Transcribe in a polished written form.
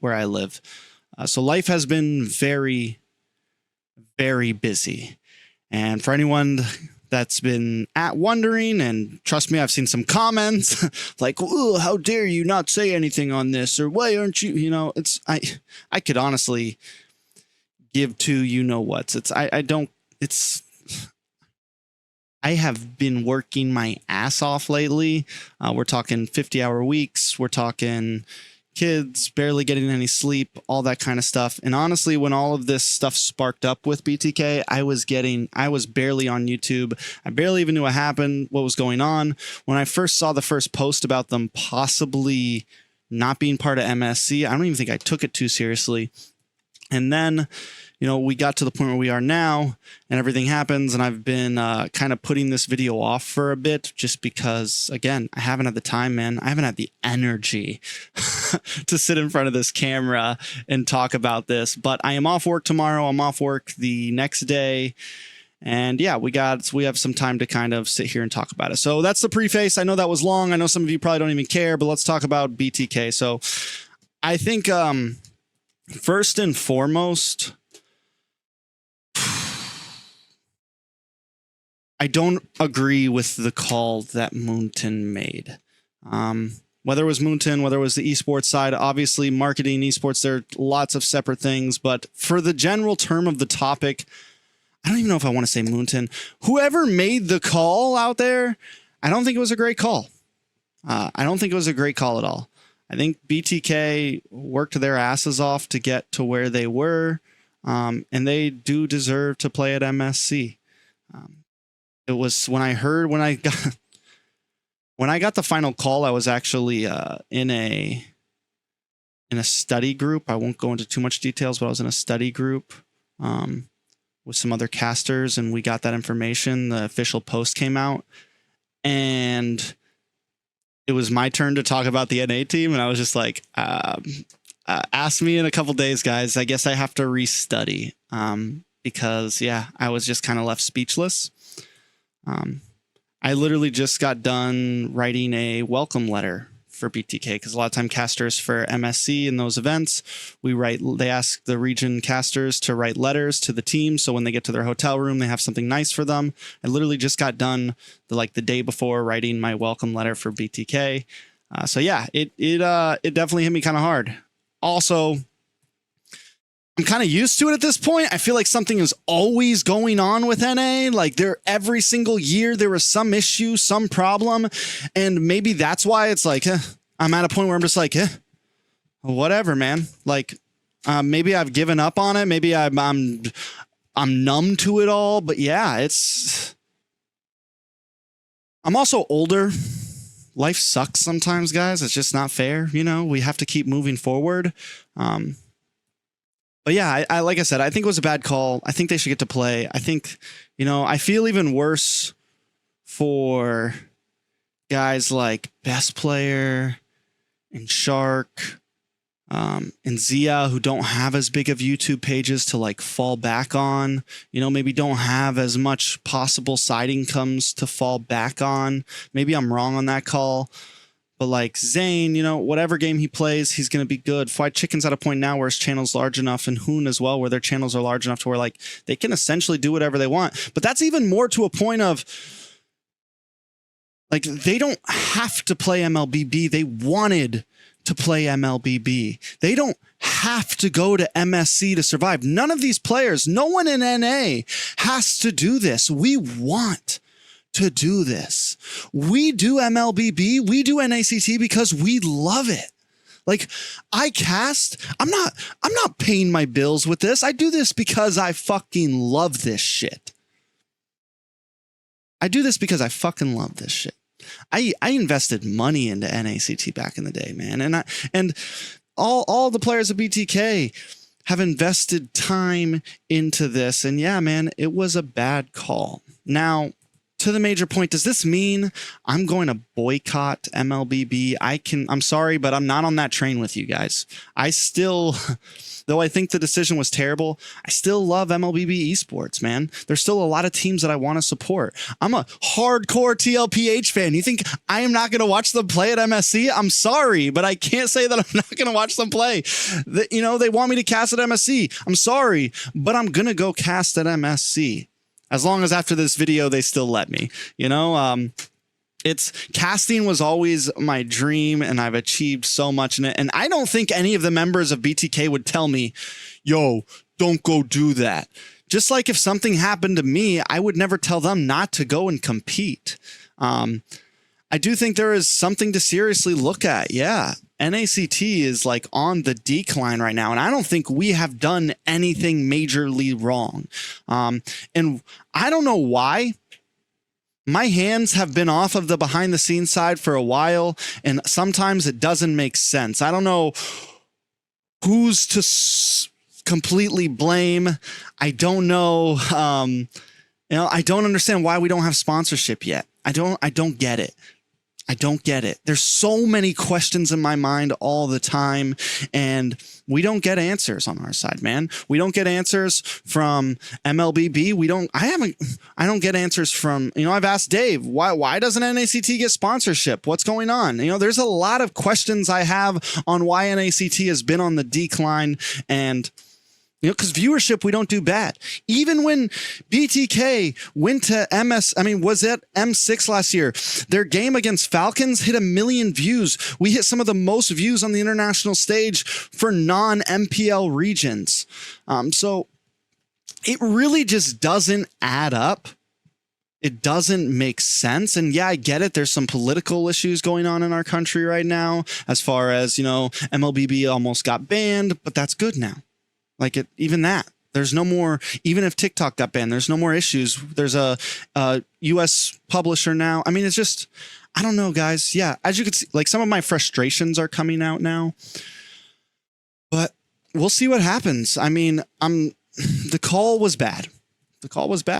where I live. So life has been very, very busy. And for anyone that's been wondering, and trust me, I've seen some comments like, "Ooh, how dare you not say anything on this?" Or "Why aren't you?" You know, it's I could honestly give to you know what's. I have been working my ass off lately. We're talking 50-hour weeks. We're talking kids barely getting any sleep, all that kind of stuff. And honestly, when all of this stuff sparked up with BTK, I was barely on YouTube. I barely even knew what was going on. When I first saw the first post about them possibly not being part of MSC, I don't even think I took it too seriously. And then, you know, we got to the point where we are now and everything happens. And I've been kind of putting this video off for a bit just because, again, I haven't had the time, man. I haven't had the energy to sit in front of this camera and talk about this. But I am off work tomorrow. I'm off work the next day. And yeah, we have some time to kind of sit here and talk about it. So that's the preface. I know that was long. I know some of you probably don't even care, but let's talk about BTK. So I think first and foremost, I don't agree with the call that Moonton made. Whether it was Moonton, whether it was the esports side, obviously marketing, esports, there are lots of separate things. But for the general term of the topic, I don't even know if I want to say Moonton. Whoever made the call out there, I don't think it was a great call. I don't think it was a great call at all. I think BTK worked their asses off to get to where they were, and they do deserve to play at MSC. It was when I got the final call, I was actually in a study group. I won't go into too much details, but I was in a study group with some other casters, and we got that information. The official post came out, and it was my turn to talk about the NA team, and I was just like, ask me in a couple days, guys. I guess I have to restudy because, yeah, I was just kind of left speechless. I literally just got done writing a welcome letter for BTK because a lot of time casters for MSC in those events, they ask the region casters to write letters to the team. So when they get to their hotel room, they have something nice for them. I literally just got done the day before writing my welcome letter for BTK. So yeah, it definitely hit me kind of hard. Also, I'm kind of used to it at this point. I feel like something is always going on with NA. Like every single year there was some issue, some problem. And maybe that's why it's like, I'm at a point where I'm just like, whatever, man. Like, maybe I've given up on it. Maybe I'm numb to it all. But yeah, I'm also older. Life sucks sometimes, guys. It's just not fair. You know, we have to keep moving forward. But yeah, I like I said, I think it was a bad call. I think they should get to play. I think, you know, I feel even worse for guys like Best Player and Shark and Zia, who don't have as big of YouTube pages to fall back on, you know, maybe don't have as much possible side incomes to fall back on. Maybe I'm wrong on that call. But Zane, you know, whatever game he plays, he's going to be good. Fried Chicken's at a point now where his channel's large enough, and Hoon as well, where their channels are large enough to where they can essentially do whatever they want. But that's even more to a point of they don't have to play MLBB. They wanted to play MLBB. They don't have to go to MSC to survive. None of these players, no one in NA has to do this. We want to do this. We do MLBB, we do NACT because we love it. I cast, I'm not paying my bills with this. I do this because I fucking love this shit. I do this because I fucking love this shit. I invested money into NACT back in the day, man. And all the players of BTK have invested time into this. And yeah, man, it was a bad call. Now, to the major point, does this mean I'm going to boycott MLBB? I'm sorry, but I'm not on that train with you guys. I still, though I think the decision was terrible, I still love MLBB esports, man. There's still a lot of teams that I want to support. I'm a hardcore TLPH fan. You think I am not going to watch them play at MSC? I'm sorry, but I can't say that I'm not going to watch them play. They want me to cast at MSC. I'm sorry, but I'm going to go cast at MSC. As long as after this video, they still let me, casting was always my dream and I've achieved so much in it. And I don't think any of the members of BTK would tell me, yo, don't go do that. Just like if something happened to me, I would never tell them not to go and compete. I do think there is something to seriously look at. Yeah. NACT is like on the decline right now. And I don't think we have done anything majorly wrong. And I don't know why. My hands have been off of the behind the scenes side for a while. And sometimes it doesn't make sense. I don't know who's to completely blame. I don't know. I don't understand why we don't have sponsorship yet. I don't get it. I don't get it. There's so many questions in my mind all the time, and we don't get answers on our side, man. We don't get answers from MLBB. I don't get answers from, I've asked Dave, why doesn't NACT get sponsorship? What's going on? There's a lot of questions I have on why NACT has been on the decline, and because viewership, we don't do bad. Even when BTK went to was at M6 last year, their game against Falcons hit 1 million views. We hit some of the most views on the international stage for non-MPL regions. So it really just doesn't add up. It doesn't make sense. And yeah, I get it. There's some political issues going on in our country right now, as far as, MLBB almost got banned, but that's good now. Even that, there's no more, even if TikTok got banned, there's no more issues. There's a US publisher now. It's just, I don't know, guys. Yeah. As you can see, some of my frustrations are coming out now, but we'll see what happens. The call was bad. The call was bad.